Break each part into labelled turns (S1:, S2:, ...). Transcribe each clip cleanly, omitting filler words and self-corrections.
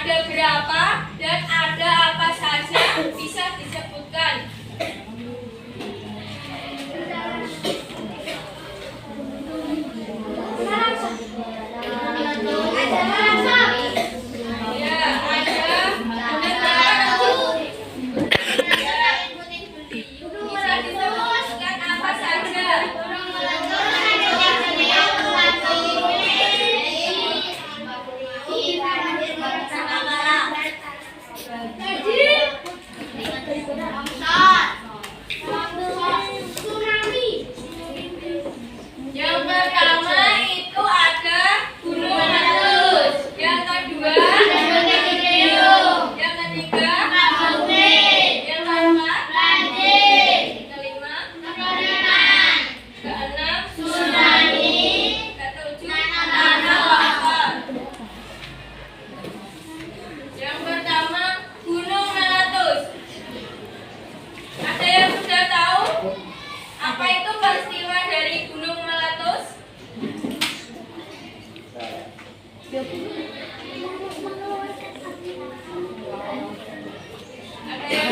S1: ada berapa dan ada apa saja bisa disebutkan.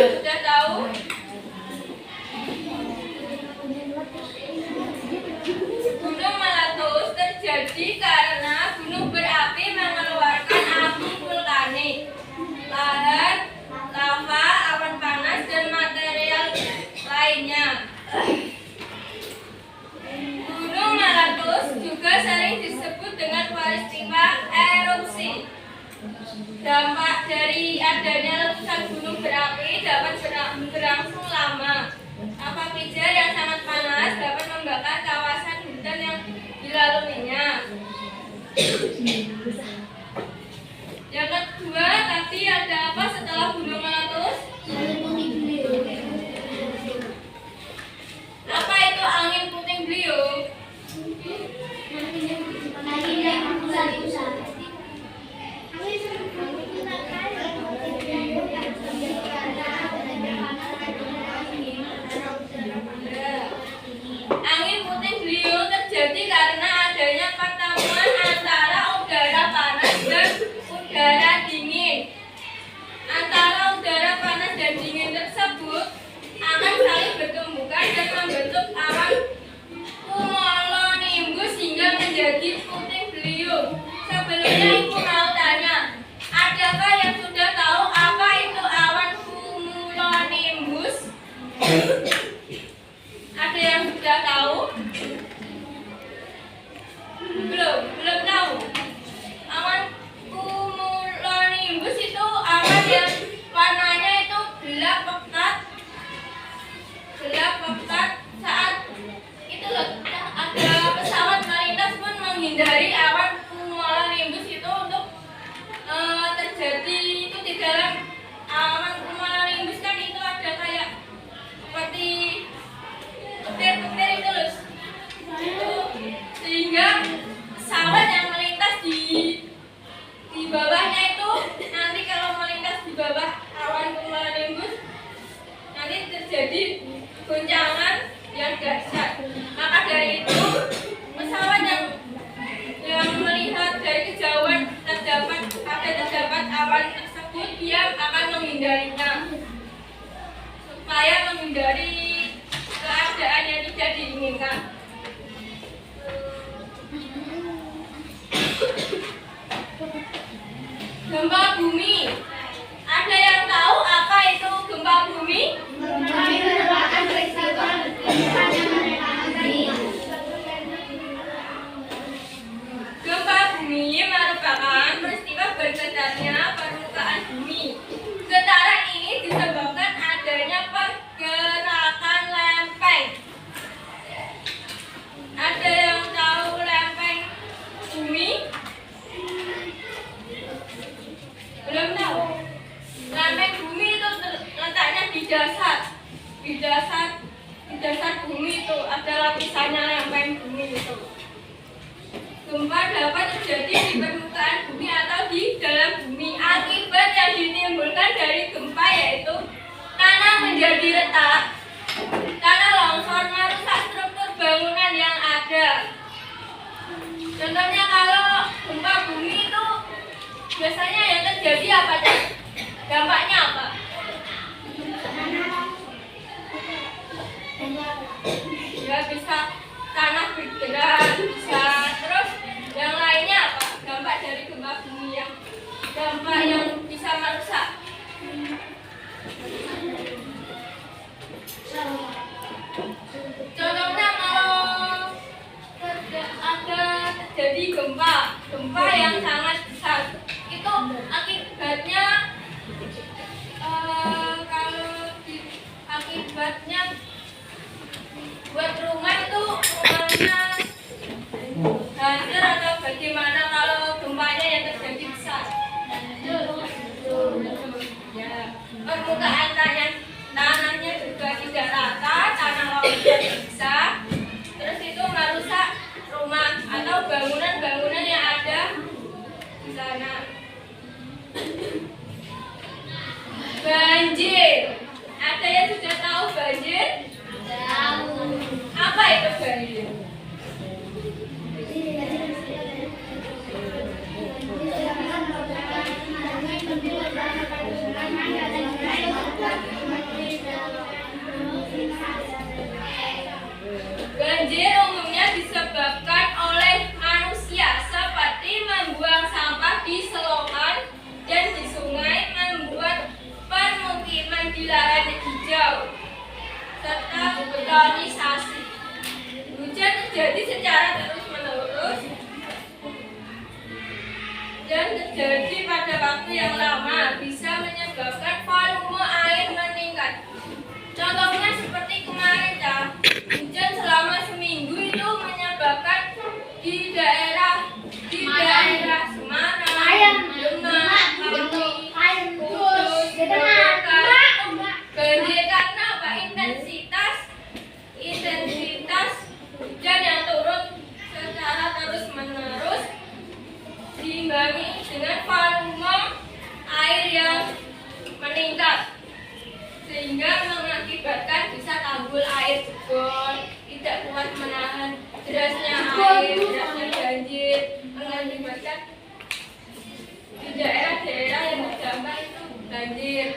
S1: Sudah tahu? Gunung meletus terjadi karena gunung berapi mengeluarkan api vulkanik, lahar, lava, awan panas, dan material lainnya. Gunung meletus juga sering disebut dengan peristiwa erupsi. Dampak dari adanya letusan gunung berapi dapat berlangsung lama. Lava pijar yang sangat panas dapat membakar kawasan hutan yang dilaluinya. Yang kedua, tadi ada apa setelah gunung meletus? Apa itu angin puting beliung? Angin puting beliung terjadi karena adanya pertemuan antara udara panas dan udara dingin. Antara udara panas dan dingin tersebut akan saling bertumbukan dan membentuk awan cumulonimbus hingga menjadi puting beliung. Sebelumnya Ibu mau tanya, adakah yang sudah tahu apa itu awan cumulonimbus? Ada yang sudah tahu? Belum tahu. Awan cumulonimbus itu awan yang warnanya itu gelap pekat saat itu ada pesawat melintas pun menghindari awan cumulonimbus itu untuk terjadi itu di dalam awan cumulonimbus kan itu ada kayak seperti petir-petir itu loh. Itu sehingga pesawat yang melintas di bawahnya itu nanti kalau melintas di bawah awan cumulonimbus nanti terjadi goncangan yang dahsyat. Maka dari itu pesawat yang melihat dari kejauhan terdapat awan tersebut, dia akan menghindarinya supaya menghindari keadaan yang tidak diinginkan. Gempa bumi. Ada yang tahu apa itu gempa bumi? Gempa bumi merupakan peristiwa bergetarnya permukaan bumi. Getaran ini disebabkan adanya pergerakan lempeng. Ada yang tahu lempeng bumi? Belum tahu. Lempeng bumi itu letaknya di dasar bumi itu ada lapisannya lempeng bumi itu. Gempa dapat terjadi di permukaan bumi atau di dalam bumi. Akibat yang ditimbulkan dari gempa yaitu tanah menjadi retak, tanah longsor merusak struktur bangunan yang ada. Contohnya kalau gempa bumi itu biasanya yang terjadi apa Cak? Dampaknya apa? Ya bisa tanah bergerak, bisa terus yang lainnya apa? Dampak dari gempa bumi yang dampak yang bisa merusak. Contohnya kalau ada terjadi gempa yang sangat besar, itu akibatnya akibatnya buat rumah itu rumahnya hancur atau bagaimana kalau gempanya yang terjadi besar? Ya, permukaan tanahnya juga tidak rata, tanah lautnya bisa, terus itu merusak rumah atau bangunan-bangunan yang ada di sana. Banjir, ada yang sudah tahu banjir? Tahu. Apa itu banjir? Banjir umumnya disebabkan oleh manusia seperti membuang sampah di selokan dan di sungai, membuat permukiman di lahan hijau, serta betonisasi. Hujan terjadi secara terus-menerus dan terjadi pada waktu yang lama, bisa menyebabkan volume air meningkat. Contohnya seperti kemarin Cak, hujan selama seminggu itu menyebabkan di daerah Semarang, Demak, Kudus, banjir karena apa? Intensitas hujan yang turun secara terus-menerus diimbangi dengan volume air yang meningkat, sehingga mengakibatkan bisa tanggul air jebol, tidak kuat menahan derasnya air, derasnya banjir, mengakibatkan di daerah-daerah yang terdampak itu banjir.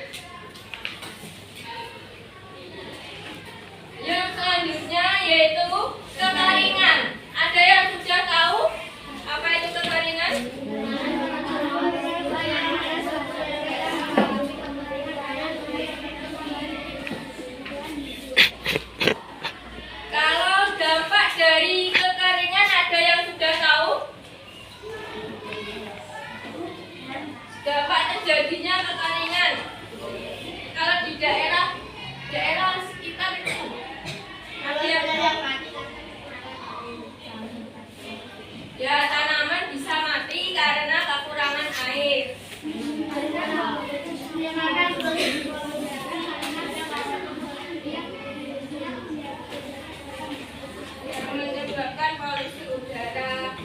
S1: Yang selanjutnya yaitu kekeringan. Ada yang sudah tahu apa itu kekeringan? Kalau dampak dari kekeringan ada yang sudah tahu? Dampak terjadinya kekeringan kalau di daerah sekitar itu ada yang ya, tanaman bisa mati karena kekurangan air. Yang menyebabkan polusi udara.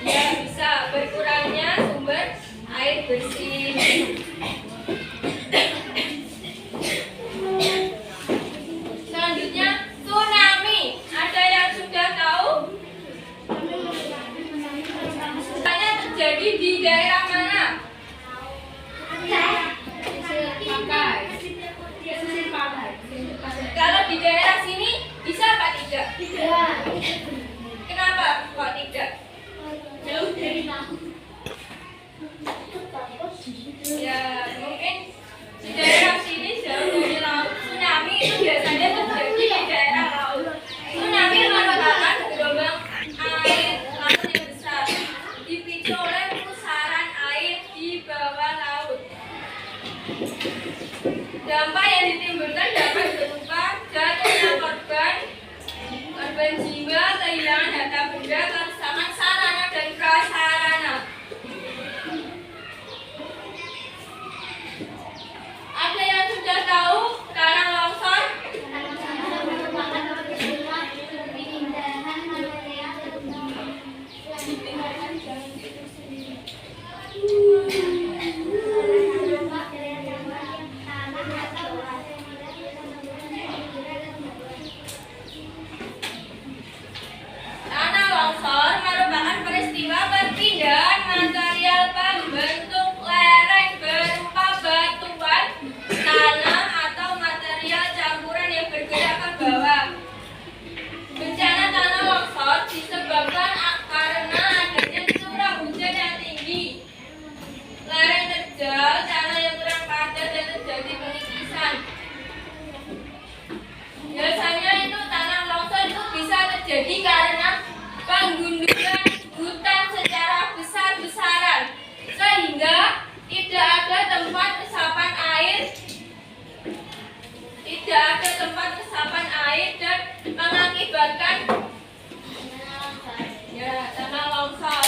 S1: Ya, bisa berkurangnya sumber air bersih. Selanjutnya tsunami. Ada yang sudah tahu? Tsunami terjadi di daerah mana? Kalau di daerah sini bisa apa tidak? Tidak. Kenapa kok tidak? Jauh dari laut. Ya, mungkin di daerah sini jauh dari laut. Tsunami itu biasanya terjadi di daerah laut. Tsunami merupakan gelombang air laut yang besar, dipicu oleh pusaran air di bawah laut. Dampak yang ditimbulkan dapat berupa jatuhnya korban jiwa, kehilangan harta benda, kerusakan sarana dan prasarana. Ada yang sudah tahu tanah longsor? Tanah longsor mengakibatkan ya tanah longsor.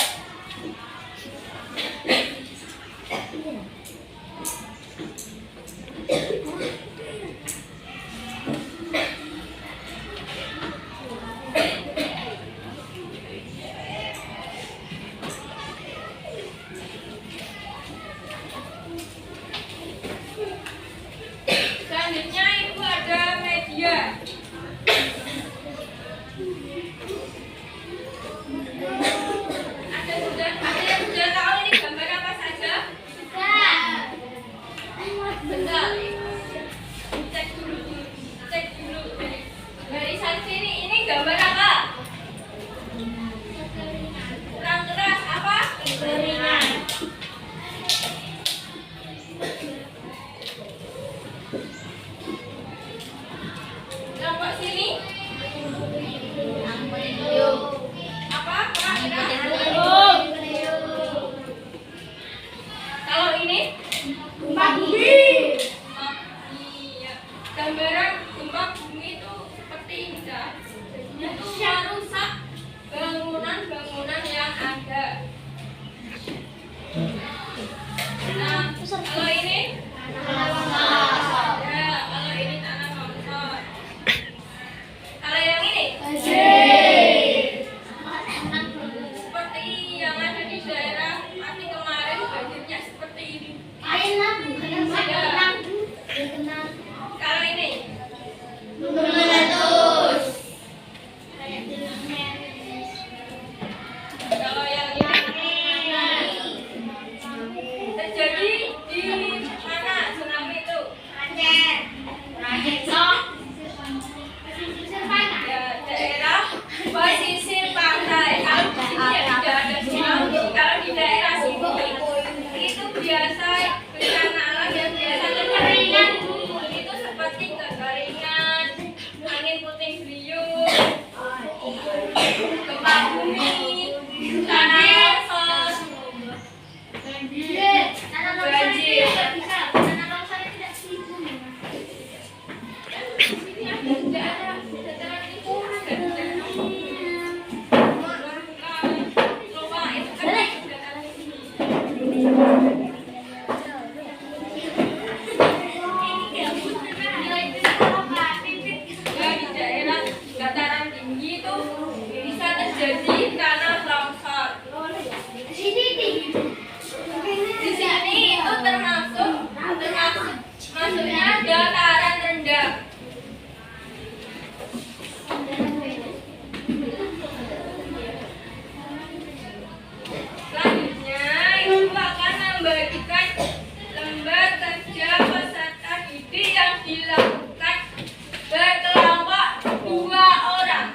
S1: Selanjutnya ibu ada media. Ada yang sudah tahu ini gambar apa saja? Bentar. Cek dulu. Barisan sini ini gambar apa? Kurang keras apa? Kekeringan. Kelompok sini apa? Kurang keras. Kalau ini gempa bumi. Iya. Gambaran gempa bumi itu seperti ini kan? Itu merusak bangunan-bangunan yang ada. Nah, kalau ini ya, kalau ini tanah longsor. Kalau yang ini seperti yang ada di daerah Pati kemarin banjirnya seperti ini. Kalau ini kalau yang ini terjadi di mana tsunami itu? Ya, daerah pesisir pantai. Kalau di sini ya tidak ada tsunami. Kalau di daerah sini itu biasa bencana alam yang biasa terjadi. Itu seperti kekeringan, angin puting beliung, gempa bumi, tanah longsor, banjir. Di daerah dataran tinggi itu bisa terjadi tanah longsor. Di sini itu termasuk maksudnya dataran rendah. Selanjutnya ibu akan membagikan lembar kerja peserta didik yang dilakukan berkelompok 2 orang.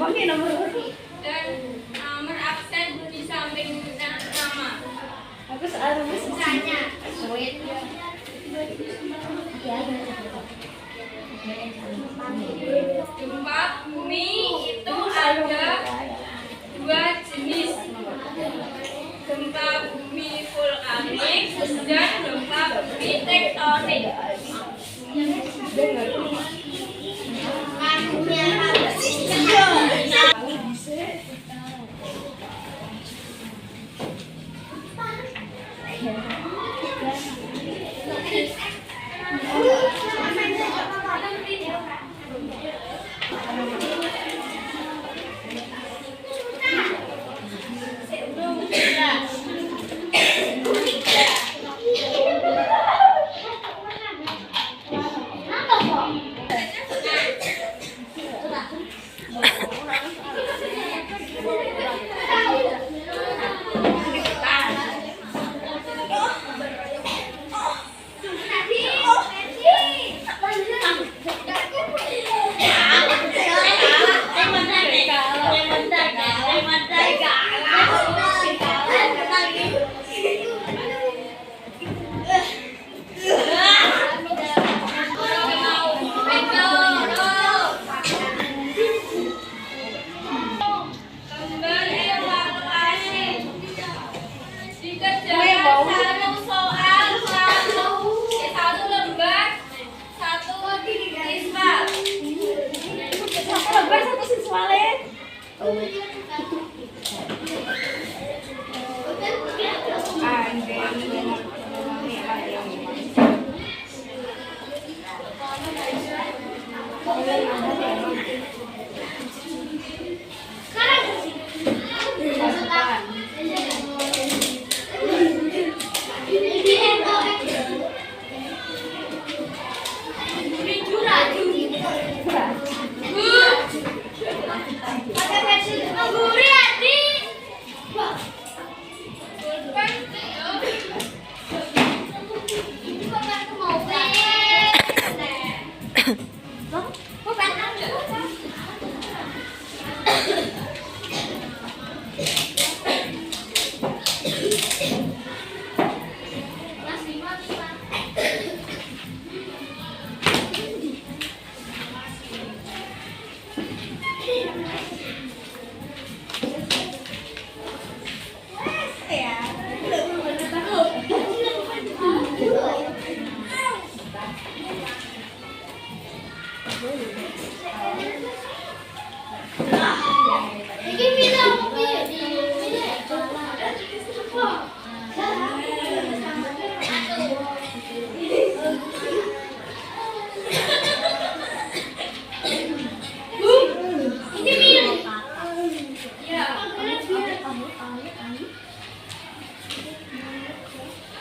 S1: Diberi nama Gempa bumi itu ada dua jenis, gempa bumi vulkanik dan gempa bumi tektonik.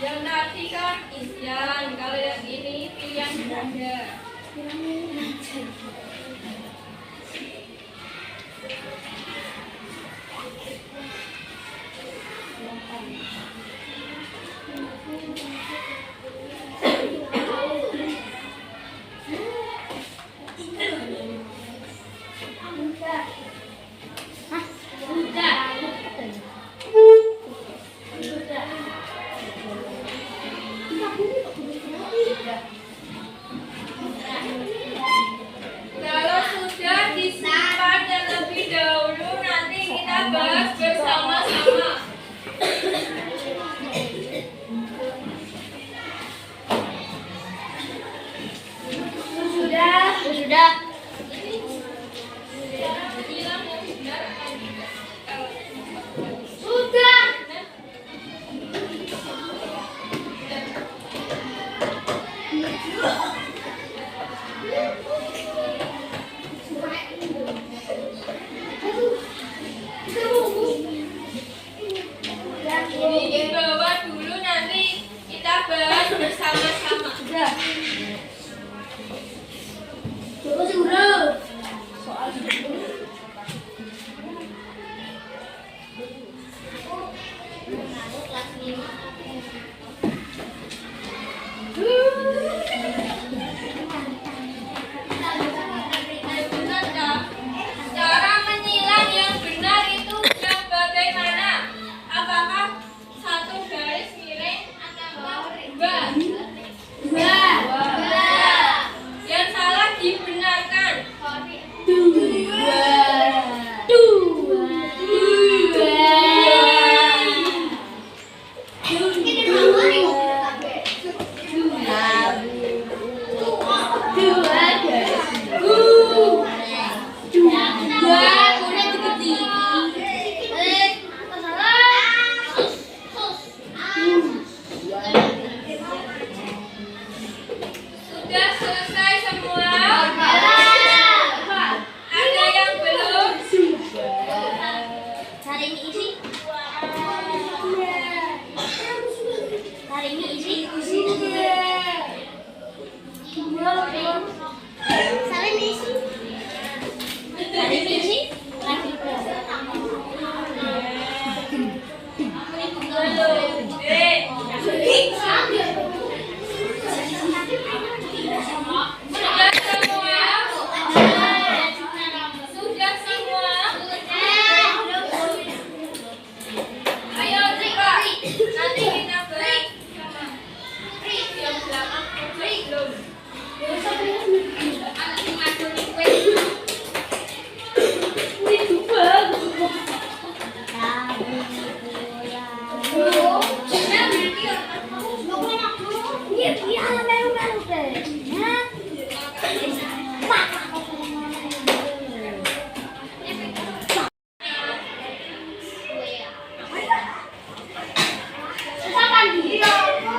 S1: Yang tadi kan isian, kalau yang ini pilihan Anda.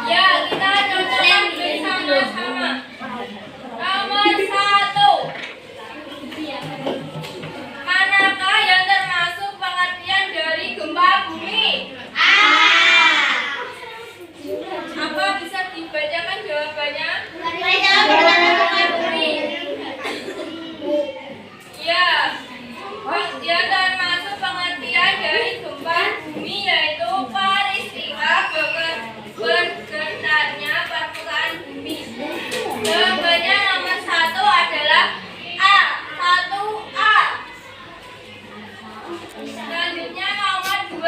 S1: Ya, kita contohkan bersama-sama. Nomor 1. Manakah yang termasuk pengertian dari gempa bumi? Apa bisa dibacakan jawabannya? Ya, yang termasuk pengertian dari gempa bumi yaitu peristiwa bergetarnya permukaan bumi. Jawabannya nomor 1 adalah A. 1A. Selanjutnya nomor 2.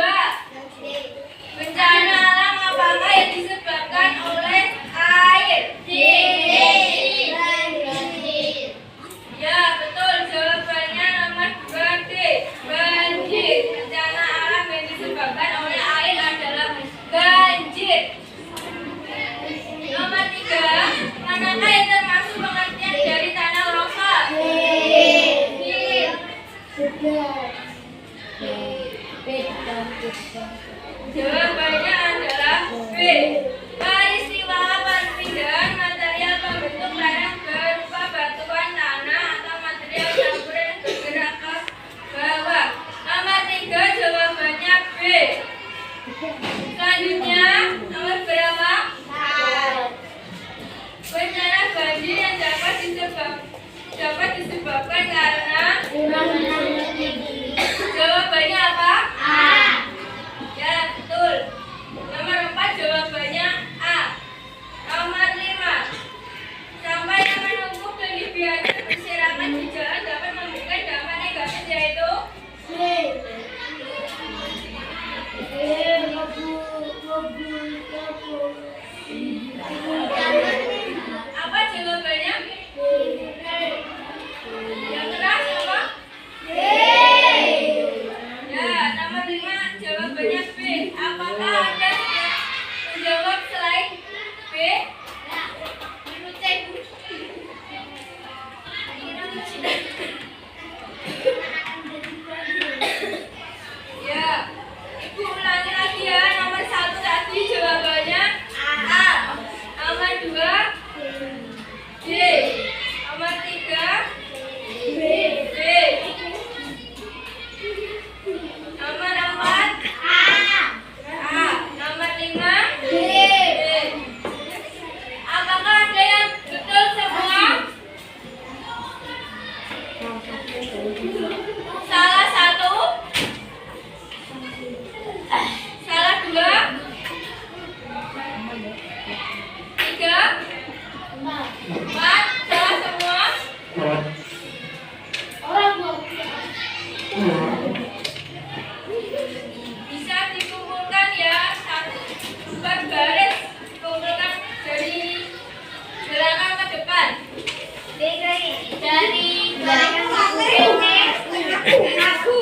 S1: Bencana alam apakah yang disebabkan oleh air? Ya, betul. Jawabannya nomor 2D. Banjir. Bencana alam yang disebabkan oleh air adalah banjir. Nomor 3. Manakah yang termasuk pengertian dari tanah longsor? Jawabannya adalah B. Peristiwa perpindahan material pembentuk lereng berupa batuan, tanah, atau material campuran yang bergerak ke bawah. Nomor 3, jawabannya B. Selanjutnya, nomor berapa? Bencana banjir yang dapat disebabkan karena jawabannya apa? Ya, betul. Nomor 4, jawabannya A. Nomor 5. Sampah yang menumpuk dan dibiarkan berserakan di jalan dapat memberikan dampak negatif yaitu apa jawabannya? Yang keras apa? Ya, nomor 5 jawabannya B. Apakah Anda sudah menjawab selain B? Ya, Ibu ulangi lagi ya. Nomor 1 tadi jawabannya A. Nomor 2 D. Nomor 3 B. Nomor 4 A. Nomor 5 B. Apakah ada yang betul semua? Salah 1? Salah 2? 3? 4? Salah semua? Bisa dikumpulkan ya, buat baris dikumpulkan dari belakang ke depan. Dari belakang aku.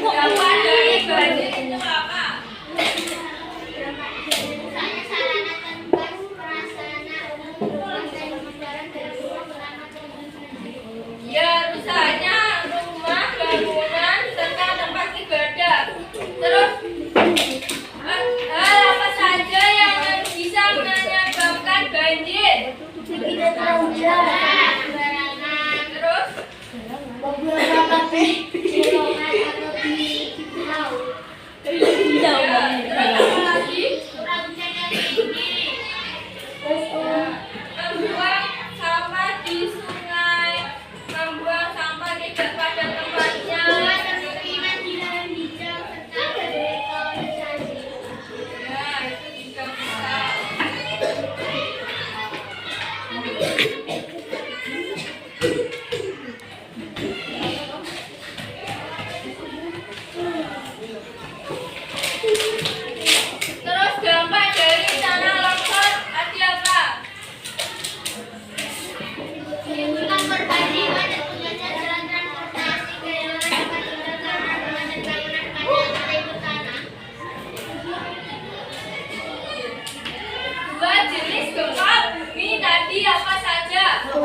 S1: Dampak dari banjir itu apa? Ya, rusaknya rumah, bangunan, serta tempat ibadah. Terus, hal apa saja yang bisa menyebabkan banjir? Terus, ya, terus apa lagi? Membuang sampah di sungai, membuang sampah tidak pada tempatnya. Ya, itu juga bisa. Terus dampak dari tanah longsor ada apa? Dua jenis gempa bumi tadi apa saja? Ya.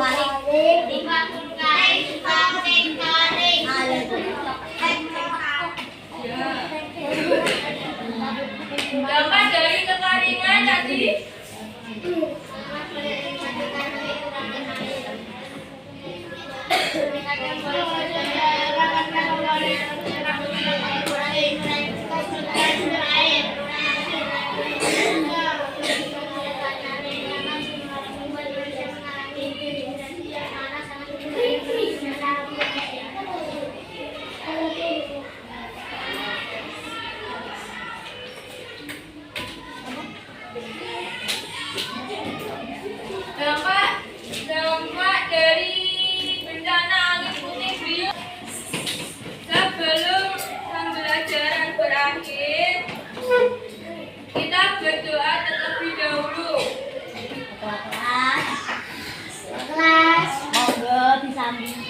S1: Dampak dari kekeringan tadi? Dampak dari bencana angin puting beliung. Sebelum pembelajaran berakhir, kita berdoa terlebih dahulu.
S2: Kelas. Monggo disambung.